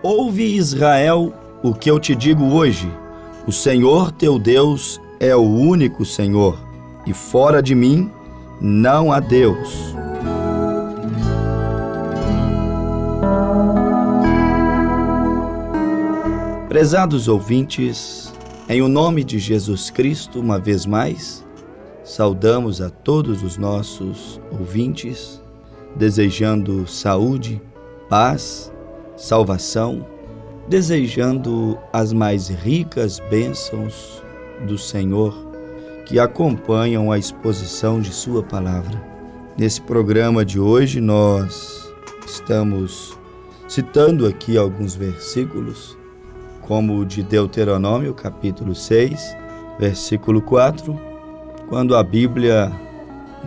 Ouve, Israel, o que eu te digo hoje. O Senhor teu Deus é o único Senhor, e fora de mim não há Deus. Prezados ouvintes, em o nome de Jesus Cristo, uma vez mais, saudamos a todos os nossos ouvintes, desejando saúde, paz, salvação, desejando as mais ricas bênçãos do Senhor que acompanham a exposição de Sua Palavra. Nesse programa de hoje nós estamos citando aqui alguns versículos, como o de Deuteronômio, capítulo 6, versículo 4, quando a Bíblia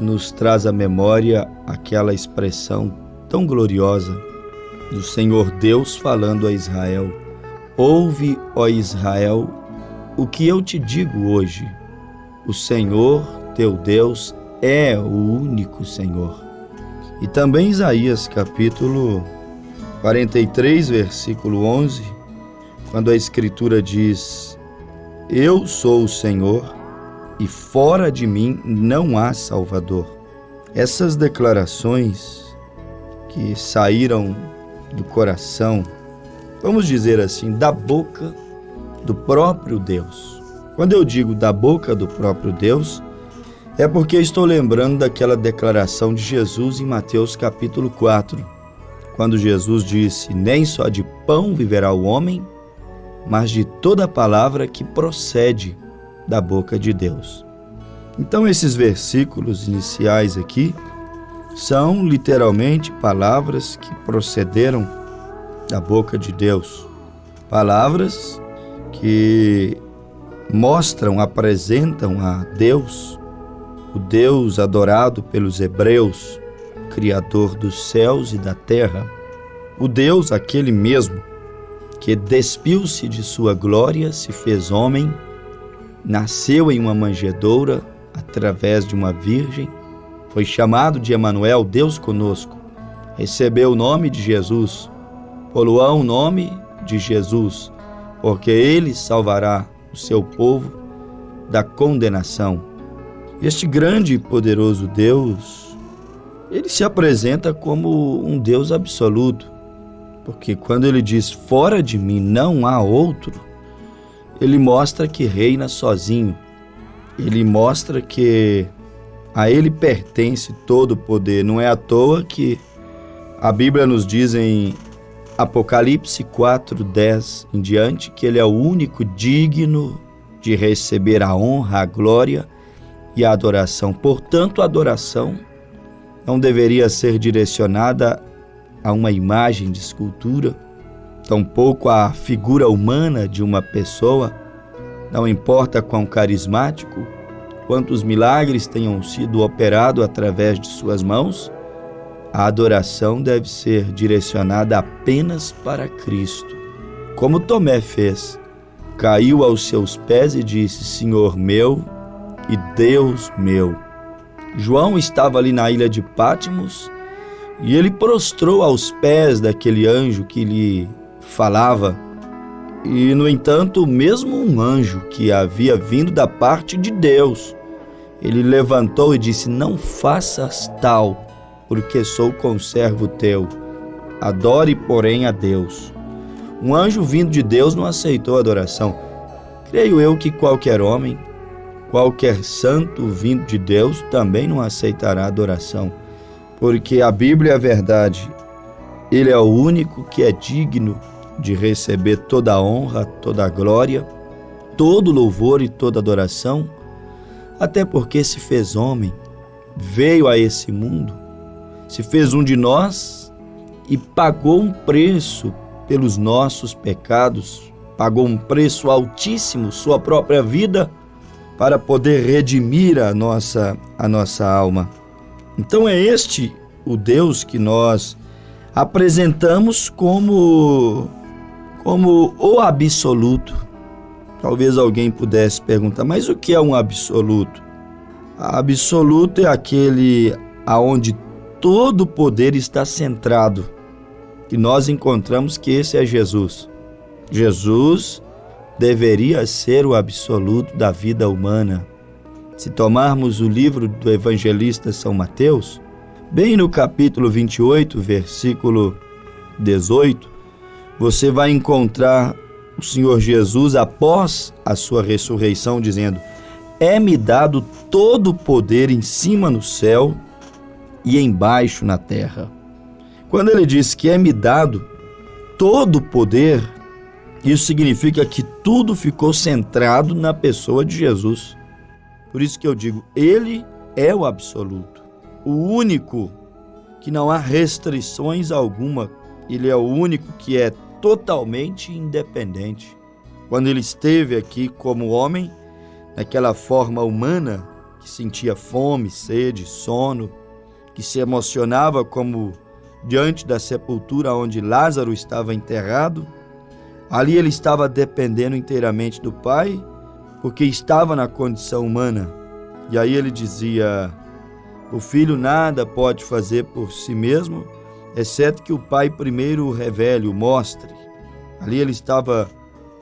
nos traz à memória aquela expressão tão gloriosa do Senhor Deus falando a Israel: ouve, ó Israel, o que eu te digo hoje. O Senhor teu Deus é o único Senhor. E também Isaías capítulo 43, versículo 11, quando a Escritura diz: eu sou o Senhor e fora de mim não há Salvador. Essas declarações que saíram do coração, vamos dizer assim, da boca do próprio Deus. Quando eu digo da boca do próprio Deus, é porque estou lembrando daquela declaração de Jesus em Mateus capítulo 4, quando Jesus disse: nem só de pão viverá o homem, mas de toda palavra que procede da boca de Deus. Então esses versículos iniciais aqui são literalmente palavras que procederam da boca de Deus. Palavras que mostram, apresentam a Deus, o Deus adorado pelos hebreus, Criador dos céus e da terra, o Deus aquele mesmo que despiu-se de sua glória, se fez homem, nasceu em uma manjedoura através de uma virgem, foi chamado de Emanuel, Deus conosco, recebeu o nome de Jesus, poloá o nome de Jesus, porque ele salvará o seu povo da condenação. Este grande e poderoso Deus, ele se apresenta como um Deus absoluto, porque quando ele diz fora de mim não há outro, ele mostra que reina sozinho, ele mostra que a ele pertence todo o poder. Não é à toa que a Bíblia nos diz em Apocalipse 4:10 em diante que ele é o único digno de receber a honra, a glória e a adoração. Portanto, a adoração não deveria ser direcionada a uma imagem de escultura, tampouco a figura humana de uma pessoa, não importa quão carismático, quantos milagres tenham sido operados através de suas mãos, a adoração deve ser direcionada apenas para Cristo. Como Tomé fez, caiu aos seus pés e disse: Senhor meu e Deus meu. João estava ali na ilha de Patmos e ele prostrou aos pés daquele anjo que lhe falava. E, no entanto, mesmo um anjo que havia vindo da parte de Deus, ele levantou e disse: não faças tal, porque sou conservo teu. Adore, porém, a Deus. Um anjo vindo de Deus não aceitou a adoração. Creio eu que qualquer homem, qualquer santo vindo de Deus também não aceitará a adoração, porque a Bíblia é a verdade. Ele é o único que é digno de receber toda a honra, toda a glória, todo louvor e toda adoração, até porque se fez homem, veio a esse mundo, se fez um de nós e pagou um preço pelos nossos pecados, pagou um preço altíssimo, sua própria vida, para poder redimir a nossa alma. Então é este o Deus que nós apresentamos como o absoluto. Talvez alguém pudesse perguntar, mas o que é um absoluto? Absoluto é aquele aonde todo o poder está centrado. E nós encontramos que esse é Jesus. Jesus deveria ser o absoluto da vida humana. Se tomarmos o livro do evangelista São Mateus, bem no capítulo 28, versículo 18, você vai encontrar o Senhor Jesus após a sua ressurreição dizendo: é-me dado todo o poder em cima no céu e embaixo na terra. Quando ele diz que é-me dado todo o poder, isso significa que tudo ficou centrado na pessoa de Jesus. Por isso que eu digo, ele é o absoluto, o único que não há restrições alguma. Ele é o único que é totalmente independente. Quando ele esteve aqui como homem, naquela forma humana, que sentia fome, sede, sono, que se emocionava como diante da sepultura onde Lázaro estava enterrado, ali ele estava dependendo inteiramente do Pai, porque estava na condição humana. E aí ele dizia: o filho nada pode fazer por si mesmo, exceto que o Pai primeiro o revele, o mostre. Ali ele estava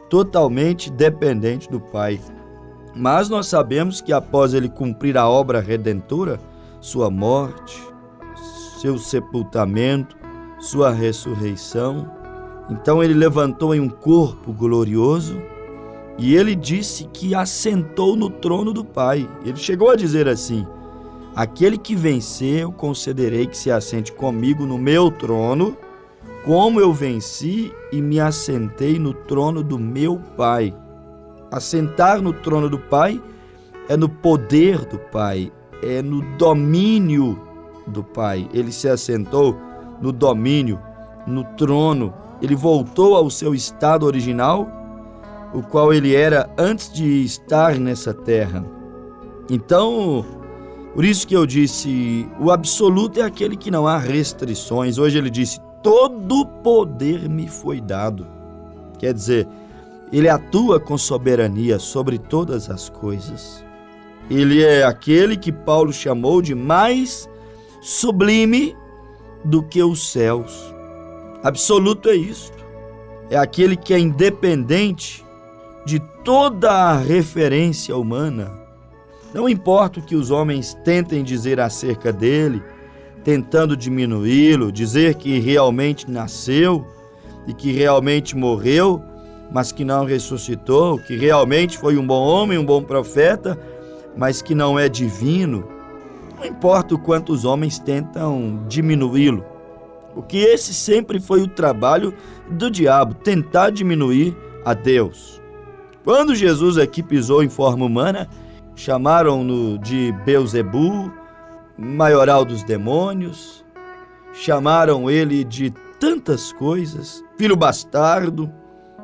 totalmente dependente do Pai. Mas nós sabemos que após ele cumprir a obra redentora, sua morte, seu sepultamento, sua ressurreição, então ele levantou em um corpo glorioso e ele disse que assentou no trono do Pai. Ele chegou a dizer assim: aquele que vencer, eu concederei que se assente comigo no meu trono, como eu venci e me assentei no trono do meu Pai. Assentar no trono do Pai é no poder do Pai, é no domínio do Pai. Ele se assentou no domínio, no trono. Ele voltou ao seu estado original, o qual ele era antes de estar nessa terra. Então, por isso que eu disse, o absoluto é aquele que não há restrições. Hoje ele disse: todo poder me foi dado. Quer dizer, ele atua com soberania sobre todas as coisas. Ele é aquele que Paulo chamou de mais sublime do que os céus. Absoluto é isto. É aquele que é independente de toda a referência humana. Não importa o que os homens tentem dizer acerca dele, tentando diminuí-lo, dizer que realmente nasceu e que realmente morreu, mas que não ressuscitou, que realmente foi um bom homem, um bom profeta, mas que não é divino. Não importa o quanto os homens tentam diminuí-lo, porque esse sempre foi o trabalho do diabo, tentar diminuir a Deus. Quando Jesus aqui pisou em forma humana, chamaram-no de Beelzebu, maioral dos demônios, chamaram ele de tantas coisas, filho bastardo,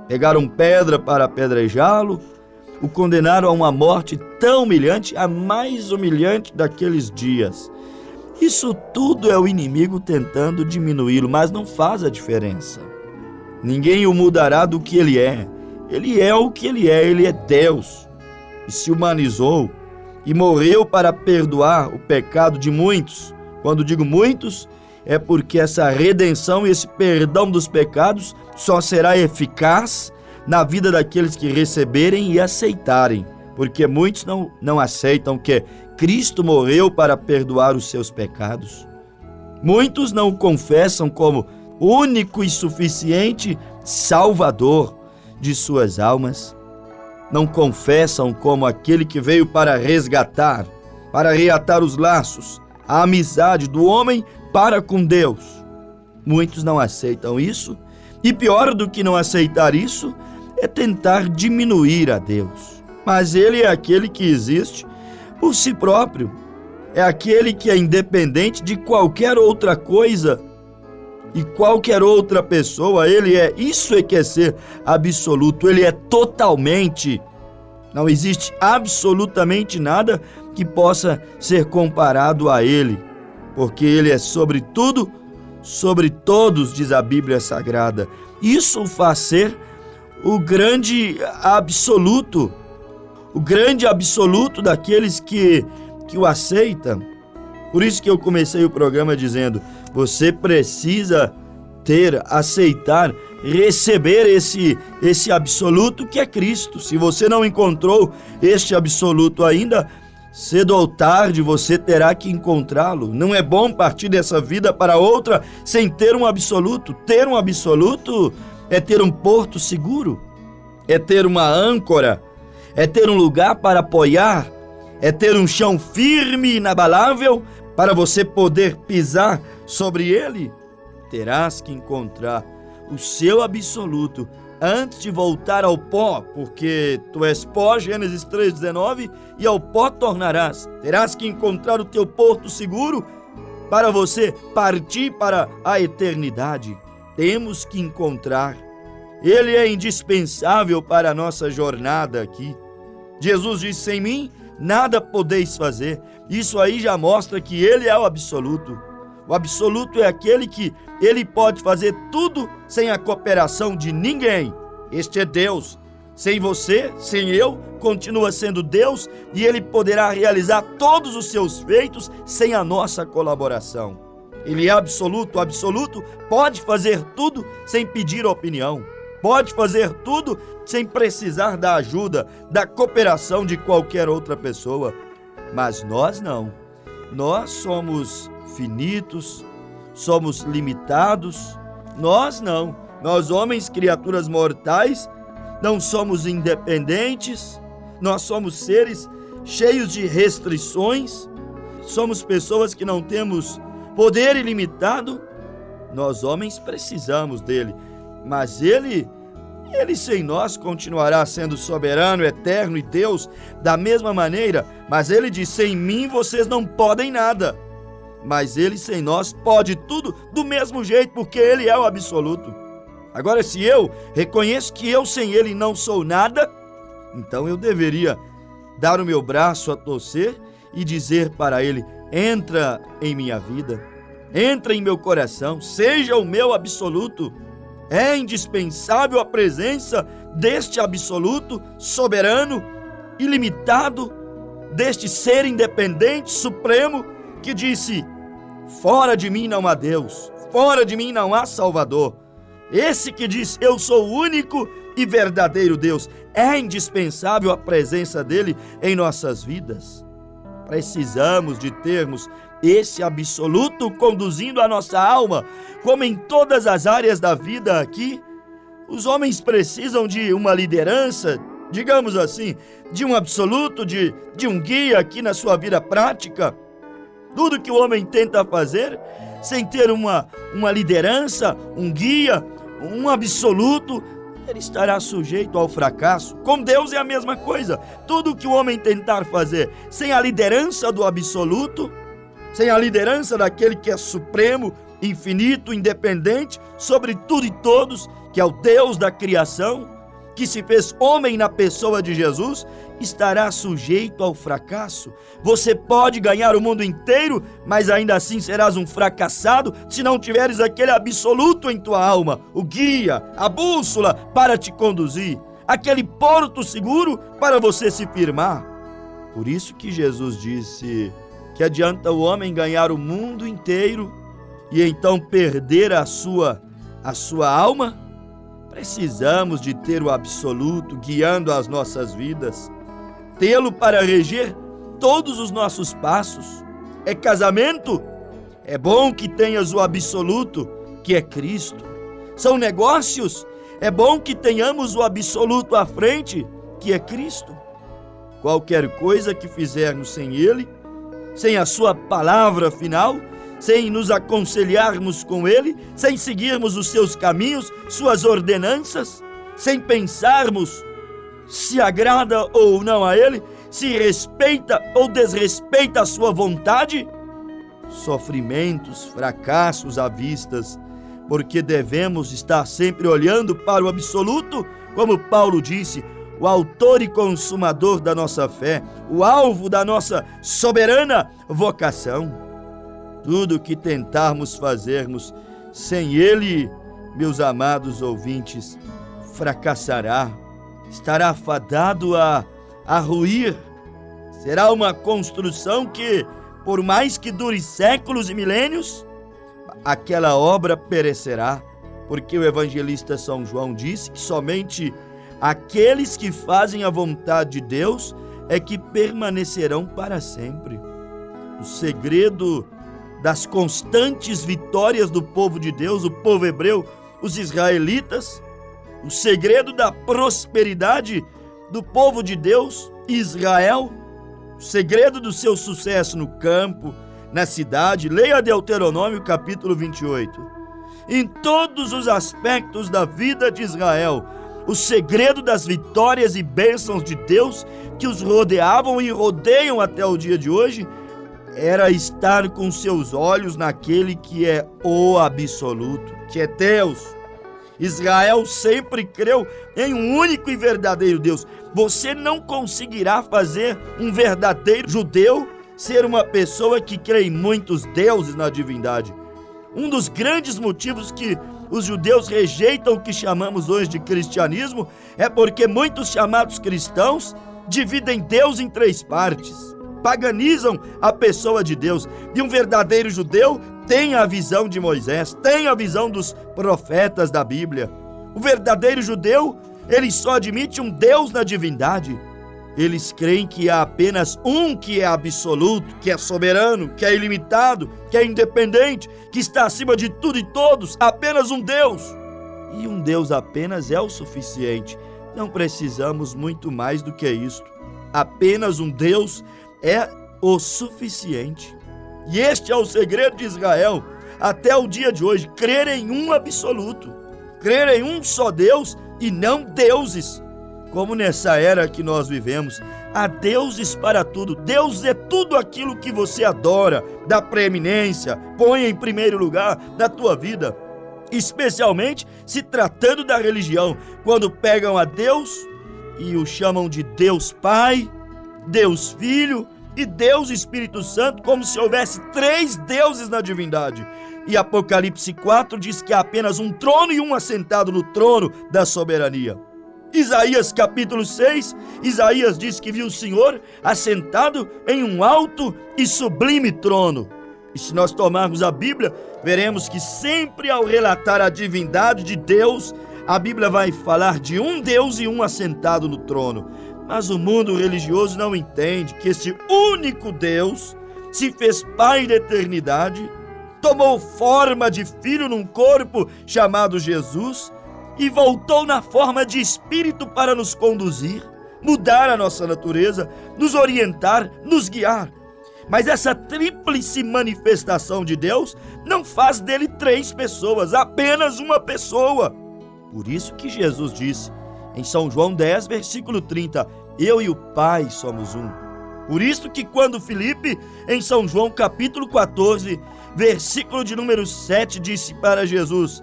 pegaram pedra para apedrejá-lo, o condenaram a uma morte tão humilhante, a mais humilhante daqueles dias. Isso tudo é o inimigo tentando diminuí-lo, mas não faz a diferença. Ninguém o mudará do que ele é. Ele é o que ele é Deus. E se humanizou e morreu para perdoar o pecado de muitos. Quando digo muitos, é porque essa redenção e esse perdão dos pecados só será eficaz na vida daqueles que receberem e aceitarem, porque muitos não aceitam que Cristo morreu para perdoar os seus pecados. Muitos não o confessam como único e suficiente Salvador de suas almas. Não confessam como aquele que veio para resgatar, para reatar os laços, a amizade do homem para com Deus. Muitos não aceitam isso, e pior do que não aceitar isso é tentar diminuir a Deus. Mas ele é aquele que existe por si próprio, é aquele que é independente de qualquer outra coisa e qualquer outra pessoa. Isso é que é ser absoluto, ele é totalmente. Não existe absolutamente nada que possa ser comparado a ele, porque ele é sobre tudo, sobre todos, diz a Bíblia Sagrada. Isso o faz ser o grande absoluto daqueles que o aceitam. Por isso que eu comecei o programa dizendo: você precisa aceitar, receber esse absoluto que é Cristo. Se você não encontrou este absoluto ainda, cedo ou tarde você terá que encontrá-lo. Não é bom partir dessa vida para outra sem ter um absoluto. Ter um absoluto é ter um porto seguro, é ter uma âncora, é ter um lugar para apoiar, é ter um chão firme e inabalável para você poder pisar sobre ele. Terás que encontrar o seu absoluto antes de voltar ao pó, porque tu és pó, Gênesis 3,19, e ao pó tornarás. Terás que encontrar o teu porto seguro para você partir para a eternidade. Temos que encontrar. Ele é indispensável para a nossa jornada aqui. Jesus disse: sem mim nada podeis fazer. Isso aí já mostra que ele é o absoluto. O absoluto é aquele que ele pode fazer tudo sem a cooperação de ninguém. Este é Deus. Sem você, sem eu, continua sendo Deus, e ele poderá realizar todos os seus feitos sem a nossa colaboração. Ele é absoluto. O absoluto pode fazer tudo sem pedir opinião. Pode fazer tudo sem precisar da ajuda, da cooperação de qualquer outra pessoa. Mas nós não. Nós somos finitos, somos limitados. Nós não. Nós, homens, criaturas mortais, não somos independentes. Nós somos seres cheios de restrições. Somos pessoas que não temos poder ilimitado. Nós, homens, precisamos dele. Mas ele sem nós continuará sendo soberano, eterno e Deus da mesma maneira. Mas ele diz: sem mim vocês não podem nada. Mas ele sem nós pode tudo do mesmo jeito, porque ele é o absoluto. Agora, se eu reconheço que eu sem ele não sou nada, então eu deveria dar o meu braço a torcer e dizer para ele: entra em minha vida, entra em meu coração, seja o meu absoluto. É indispensável a presença deste absoluto, soberano, ilimitado, deste ser independente, supremo, que disse: fora de mim não há Deus, fora de mim não há Salvador. Esse que diz: eu sou o único e verdadeiro Deus. É indispensável a presença dele em nossas vidas. Precisamos de termos esse absoluto conduzindo a nossa alma, como em todas as áreas da vida aqui. Os homens precisam de uma liderança, digamos assim, de um absoluto, de um guia aqui na sua vida prática. Tudo que o homem tenta fazer sem ter uma liderança, um guia, um absoluto, ele estará sujeito ao fracasso. Com Deus é a mesma coisa. Tudo que o homem tentar fazer sem a liderança do absoluto, sem a liderança daquele que é supremo, infinito, independente, sobre tudo e todos, que é o Deus da criação, que se fez homem na pessoa de Jesus, estará sujeito ao fracasso. Você pode ganhar o mundo inteiro, mas ainda assim serás um fracassado se não tiveres aquele absoluto em tua alma, o guia, a bússola para te conduzir, aquele porto seguro para você se firmar. Por isso que Jesus disse: que adianta o homem ganhar o mundo inteiro e então perder a sua alma? Precisamos de ter o absoluto guiando as nossas vidas, tê-lo para reger todos os nossos passos. É casamento? É bom que tenhas o absoluto, que é Cristo. São negócios? É bom que tenhamos o absoluto à frente, que é Cristo. Qualquer coisa que fizermos sem ele, sem a sua palavra final, sem nos aconselharmos com ele, sem seguirmos os seus caminhos, suas ordenanças, sem pensarmos se agrada ou não a ele, se respeita ou desrespeita a sua vontade, sofrimentos, fracassos à vistas, porque devemos estar sempre olhando para o absoluto, como Paulo disse, o autor e consumador da nossa fé, o alvo da nossa soberana vocação. Tudo que tentarmos fazermos sem ele, meus amados ouvintes, fracassará, estará fadado a ruir. Será uma construção que, por mais que dure séculos e milênios, aquela obra perecerá, porque o evangelista São João disse que somente aqueles que fazem a vontade de Deus é que permanecerão para sempre. O segredo das constantes vitórias do povo de Deus, o povo hebreu, os israelitas, o segredo da prosperidade do povo de Deus, Israel, o segredo do seu sucesso no campo, na cidade. Leia Deuteronômio capítulo 28. Em todos os aspectos da vida de Israel, o segredo das vitórias e bênçãos de Deus que os rodeavam e rodeiam até o dia de hoje era estar com seus olhos naquele que é o absoluto, que é Deus. Israel sempre creu em um único e verdadeiro Deus. Você não conseguirá fazer um verdadeiro judeu ser uma pessoa que crê em muitos deuses na divindade. Um dos grandes motivos que os judeus rejeitam o que chamamos hoje de cristianismo é porque muitos chamados cristãos dividem Deus em três partes, paganizam a pessoa de Deus. E um verdadeiro judeu tem a visão de Moisés, tem a visão dos profetas da Bíblia. O verdadeiro judeu, ele só admite um Deus na divindade. Eles creem que há apenas um que é absoluto, que é soberano, que é ilimitado, que é independente, que está acima de tudo e todos, apenas um Deus. E um Deus apenas é o suficiente. Não precisamos muito mais do que isto. Apenas um Deus é o suficiente. E este é o segredo de Israel até o dia de hoje: crer em um absoluto, crer em um só Deus e não deuses. Como nessa era que nós vivemos, há deuses para tudo. Deus é tudo aquilo que você adora, dá preeminência, põe em primeiro lugar na tua vida. Especialmente se tratando da religião, quando pegam a Deus e o chamam de Deus Pai, Deus Filho e Deus Espírito Santo, como se houvesse três deuses na divindade. E Apocalipse 4 diz que há apenas um trono e um assentado no trono da soberania. Isaías capítulo 6, Isaías diz que viu o Senhor assentado em um alto e sublime trono. E se nós tomarmos a Bíblia, veremos que sempre ao relatar a divindade de Deus, a Bíblia vai falar de um Deus e um assentado no trono. Mas o mundo religioso não entende que esse único Deus se fez Pai da eternidade, tomou forma de filho num corpo chamado Jesus e voltou na forma de Espírito para nos conduzir, mudar a nossa natureza, nos orientar, nos guiar. Mas essa tríplice manifestação de Deus não faz dele três pessoas, apenas uma pessoa. Por isso que Jesus disse em São João 10, versículo 30, eu e o Pai somos um. Por isso que quando Filipe, em São João capítulo 14, versículo de número 7, disse para Jesus: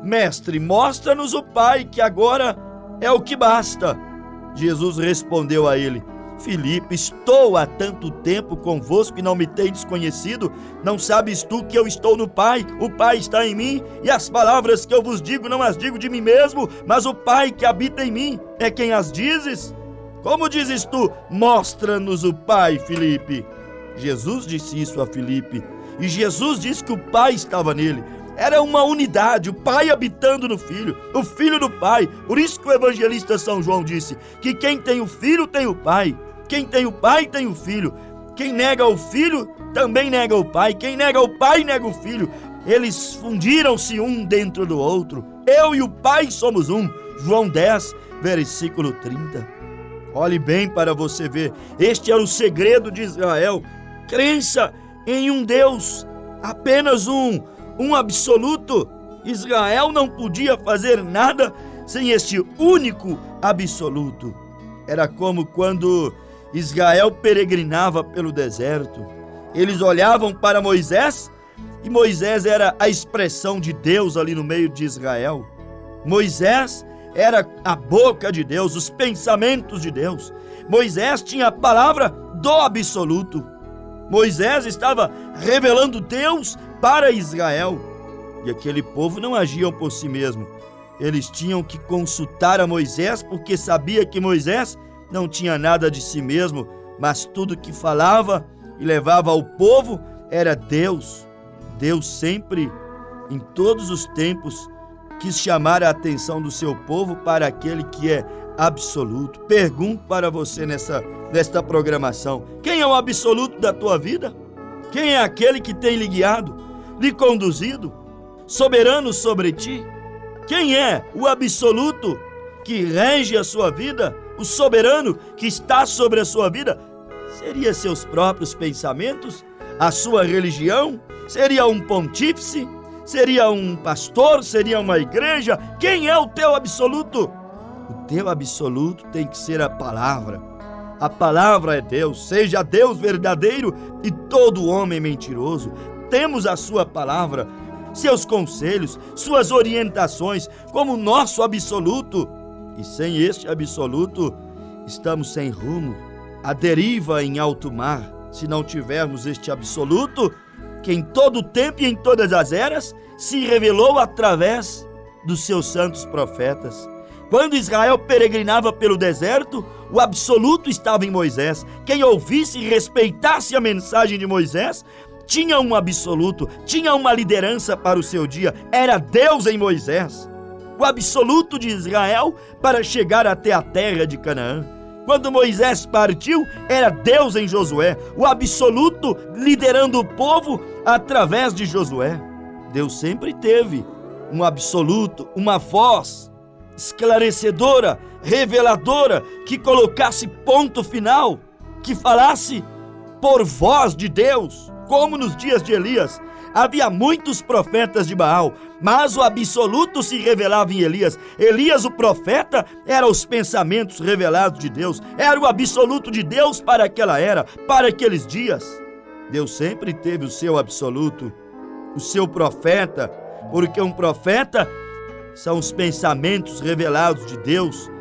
Mestre, mostra-nos o Pai, que agora é o que basta. Jesus respondeu a ele: Filipe, estou há tanto tempo convosco e não me tendes conhecido? Não sabes tu que eu estou no Pai? O Pai está em mim, e as palavras que eu vos digo não as digo de mim mesmo, mas o Pai que habita em mim é quem as dizes. Como dizes tu, mostra-nos o Pai, Filipe? Jesus disse isso a Filipe, e Jesus disse que o Pai estava nele. Era uma unidade, o Pai habitando no Filho, o Filho no Pai. Por isso que o evangelista São João disse que quem tem o Filho tem o Pai, quem tem o Pai tem o Filho. Quem nega o Filho também nega o Pai, quem nega o Pai nega o Filho. Eles fundiram-se um dentro do outro. Eu e o Pai somos um. João 10, versículo 30. Olhe bem para você ver, este era o segredo de Israel: crença em um Deus, apenas um absoluto. Israel não podia fazer nada sem este único absoluto. Era como quando Israel peregrinava pelo deserto. Eles olhavam para Moisés, e Moisés era a expressão de Deus ali no meio de Israel. Moisés era a boca de Deus, os pensamentos de Deus. Moisés tinha a palavra do absoluto. Moisés estava revelando Deus para Israel. E aquele povo não agiam por si mesmo. Eles tinham que consultar a Moisés, porque sabia que Moisés não tinha nada de si mesmo, mas tudo que falava e levava ao povo era Deus. Deus sempre, em todos os tempos, quis chamar a atenção do seu povo para aquele que é absoluto. Pergunto para você nesta programação: quem é o absoluto da tua vida? Quem é aquele que tem lhe guiado, lhe conduzido, soberano sobre ti? Quem é o absoluto que rege a sua vida, o soberano que está sobre a sua vida? Seria seus próprios pensamentos? A sua religião? Seria um pontífice? Seria um pastor? Seria uma igreja? Quem é o teu absoluto? O teu absoluto tem que ser a palavra. A palavra é Deus. Seja Deus verdadeiro e todo homem mentiroso. Temos a sua palavra, seus conselhos, suas orientações como nosso absoluto. E sem este absoluto, estamos sem rumo, à deriva em alto mar. Se não tivermos este absoluto, que em todo tempo e em todas as eras se revelou através dos seus santos profetas. Quando Israel peregrinava pelo deserto, o absoluto estava em Moisés. Quem ouvisse e respeitasse a mensagem de Moisés tinha um absoluto, tinha uma liderança para o seu dia. Era Deus em Moisés, o absoluto de Israel para chegar até a terra de Canaã. Quando Moisés partiu, era Deus em Josué, o absoluto liderando o povo através de Josué. Deus sempre teve um absoluto, uma voz esclarecedora, reveladora, que colocasse ponto final, que falasse por voz de Deus, como nos dias de Elias. Havia muitos profetas de Baal, mas o absoluto se revelava em Elias. Elias, o profeta, era os pensamentos revelados de Deus, era o absoluto de Deus para aquela era, para aqueles dias. Deus sempre teve o seu absoluto, o seu profeta, porque um profeta são os pensamentos revelados de Deus,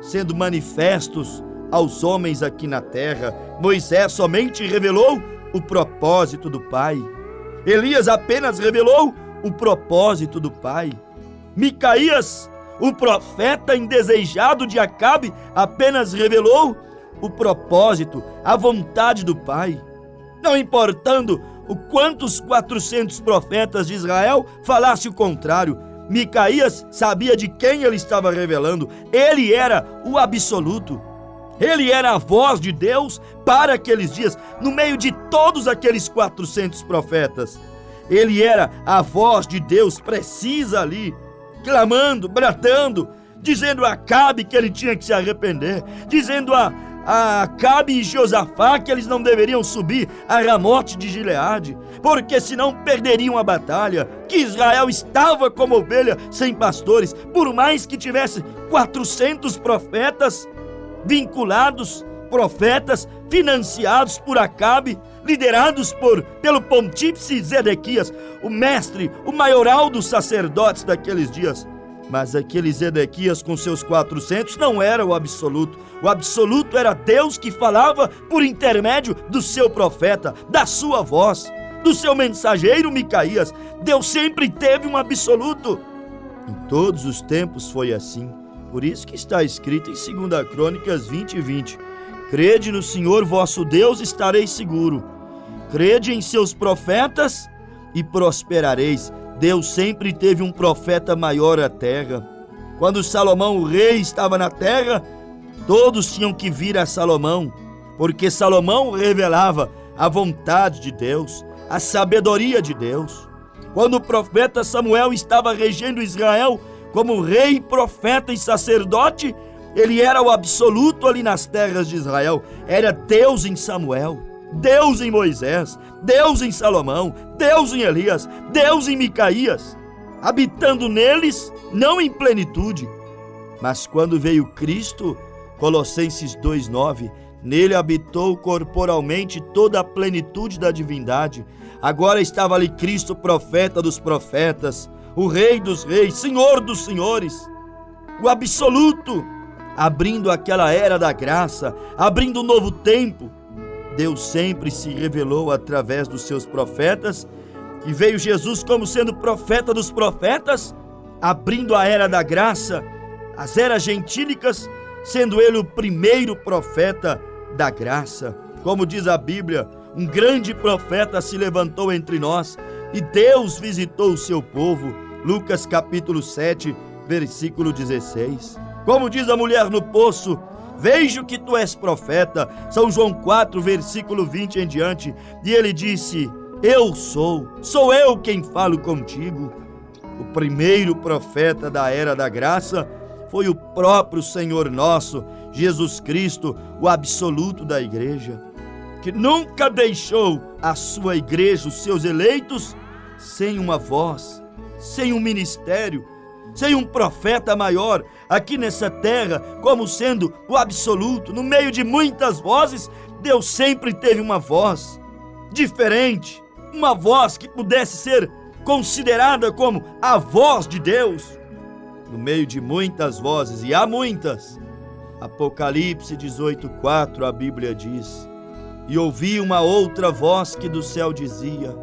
sendo manifestos aos homens aqui na terra. Moisés somente revelou o propósito do Pai. Elias apenas revelou o propósito do Pai. Micaías, o profeta indesejado de Acabe, apenas revelou o propósito, a vontade do Pai. Não importando o quantos 400 profetas de Israel falassem o contrário, Micaías sabia de quem ele estava revelando. Ele era o absoluto. Ele era a voz de Deus para aqueles dias, no meio de todos aqueles 400 profetas. Ele era a voz de Deus precisa ali, clamando, bradando, dizendo a Acabe que ele tinha que se arrepender, dizendo a Acabe e Josafá que eles não deveriam subir a Ramote de Gileade, porque senão perderiam a batalha, que Israel estava como ovelha sem pastores. Por mais que tivesse 400 profetas vinculados, profetas financiados por Acabe, liderados pelo pontífice Zedequias, o mestre, o maioral dos sacerdotes daqueles dias. Mas aquele Zedequias com seus 400 não era o absoluto. O absoluto era Deus que falava por intermédio do seu profeta, da sua voz, do seu mensageiro Micaías. Deus sempre teve um absoluto. Em todos os tempos foi assim. Por isso que está escrito em 2 Crônicas 20:20. Crede no Senhor vosso Deus, estareis seguro. Crede em seus profetas e prosperareis. Deus sempre teve um profeta maior à terra. Quando Salomão, o rei, estava na terra, todos tinham que vir a Salomão, porque Salomão revelava a vontade de Deus, a sabedoria de Deus. Quando o profeta Samuel estava regendo Israel como rei, profeta e sacerdote, ele era o absoluto ali nas terras de Israel. Era Deus em Samuel, Deus em Moisés, Deus em Salomão, Deus em Elias, Deus em Micaías, habitando neles, não em plenitude. Mas quando veio Cristo, Colossenses 2:9, nele habitou corporalmente toda a plenitude da divindade. Agora estava ali Cristo, profeta dos profetas, o Rei dos reis, Senhor dos senhores, o absoluto, abrindo aquela era da graça, abrindo um novo tempo. Deus sempre se revelou através dos seus profetas, e veio Jesus como sendo profeta dos profetas, abrindo a era da graça, as eras gentílicas, sendo ele o primeiro profeta da graça. Como diz a Bíblia, um grande profeta se levantou entre nós, e Deus visitou o seu povo. Lucas capítulo 7, versículo 16. Como diz a mulher no poço: vejo que tu és profeta. São João 4, versículo 20 em diante. E ele disse: eu sou eu quem falo contigo. O primeiro profeta da era da graça foi o próprio Senhor nosso, Jesus Cristo, o absoluto da igreja, que nunca deixou a sua igreja, os seus eleitos, sem uma voz, sem um ministério, sem um profeta maior aqui nessa terra, como sendo o absoluto. No meio de muitas vozes, Deus sempre teve uma voz diferente, uma voz que pudesse ser considerada como a voz de Deus. No meio de muitas vozes, e há muitas, Apocalipse 18:4, a Bíblia diz: e ouvi uma outra voz que do céu dizia: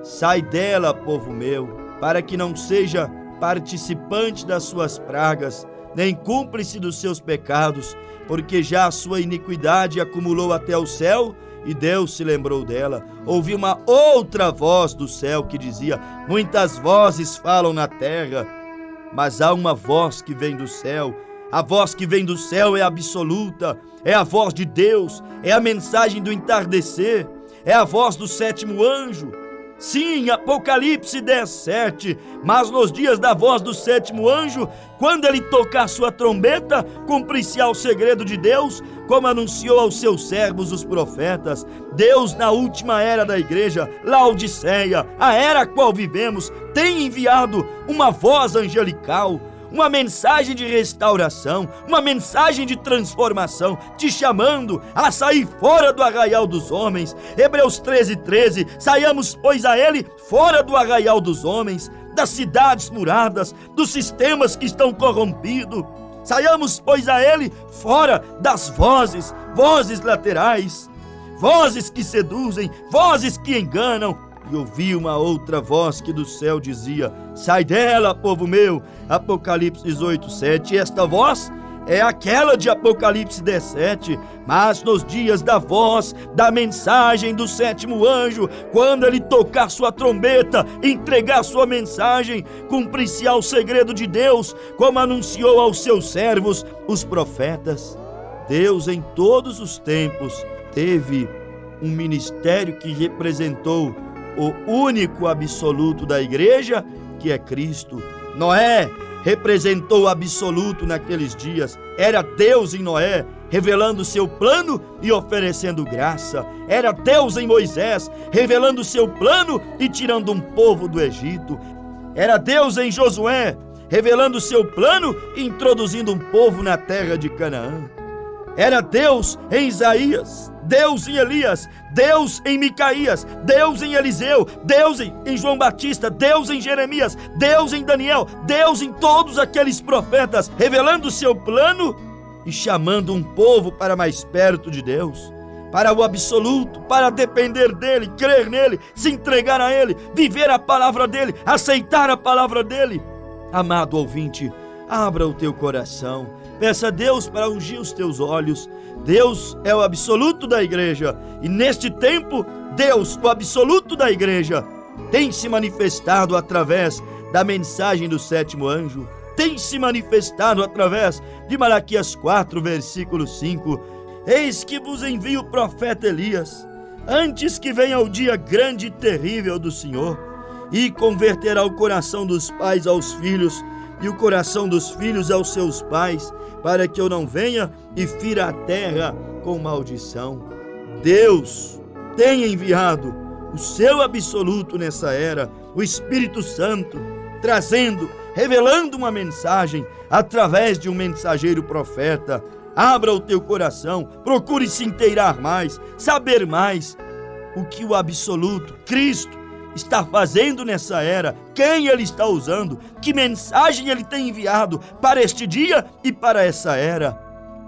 sai dela, povo meu, para que não seja participante das suas pragas, nem cúmplice dos seus pecados, porque já a sua iniquidade acumulou até o céu, e Deus se lembrou dela. Ouvi uma outra voz do céu que dizia: muitas vozes falam na terra, mas há uma voz que vem do céu. A voz que vem do céu é absoluta, é a voz de Deus, é a mensagem do entardecer, é a voz do sétimo anjo. Sim, Apocalipse 10:7, mas nos dias da voz do sétimo anjo, quando ele tocar sua trombeta, cumprir-se-á o segredo de Deus, como anunciou aos seus servos os profetas. Deus, na última era da igreja, Laodiceia, a era a qual vivemos, tem enviado uma voz angelical, uma mensagem de restauração, uma mensagem de transformação, te chamando a sair fora do arraial dos homens. Hebreus 13:13, saiamos, pois, a ele fora do arraial dos homens, das cidades muradas, dos sistemas que estão corrompidos. Saiamos, pois, a ele fora das vozes laterais, vozes que seduzem, vozes que enganam. E ouvi uma outra voz que do céu dizia: sai dela, povo meu. Apocalipse 18:7. E esta voz é aquela de Apocalipse 17, mas nos dias da voz, da mensagem do sétimo anjo, quando ele tocar sua trombeta, entregar sua mensagem, cumprir-se-á o segredo de Deus, como anunciou aos seus servos, os profetas. Deus, em todos os tempos, teve um ministério que representou o único absoluto da igreja, que é Cristo. Noé representou o absoluto naqueles dias. Era Deus em Noé, revelando seu plano e oferecendo graça. Era Deus em Moisés, revelando seu plano e tirando um povo do Egito. Era Deus em Josué, revelando seu plano e introduzindo um povo na terra de Canaã. Era Deus em Isaías, Deus em Elias, Deus em Micaías, Deus em Eliseu, Deus em João Batista, Deus em Jeremias, Deus em Daniel, Deus em todos aqueles profetas, revelando o seu plano e chamando um povo para mais perto de Deus, para o absoluto, para depender dele, crer nele, se entregar a ele, viver a palavra dele, aceitar a palavra dele. Amado ouvinte, abra o teu coração, peça a Deus para ungir os teus olhos. Deus é o absoluto da igreja, e neste tempo, Deus, o absoluto da igreja, tem se manifestado através da mensagem do sétimo anjo, tem se manifestado através de Malaquias 4, versículo 5. Eis que vos envio o profeta Elias, antes que venha o dia grande e terrível do Senhor, e converterá o coração dos pais aos filhos, e o coração dos filhos aos seus pais, para que eu não venha e fira a terra com maldição. Deus tem enviado o seu absoluto nessa era, o Espírito Santo, trazendo, revelando uma mensagem através de um mensageiro profeta. Abra o teu coração, procure se inteirar mais, saber mais o que o absoluto, Cristo, está fazendo nessa era, quem ele está usando, que mensagem ele tem enviado para este dia e para essa era.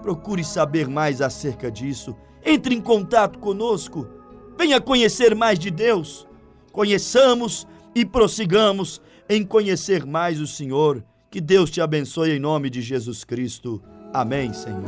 Procure saber mais acerca disso. Entre em contato conosco. Venha conhecer mais de Deus. Conheçamos e prossigamos em conhecer mais o Senhor. Que Deus te abençoe em nome de Jesus Cristo. Amém, Senhor.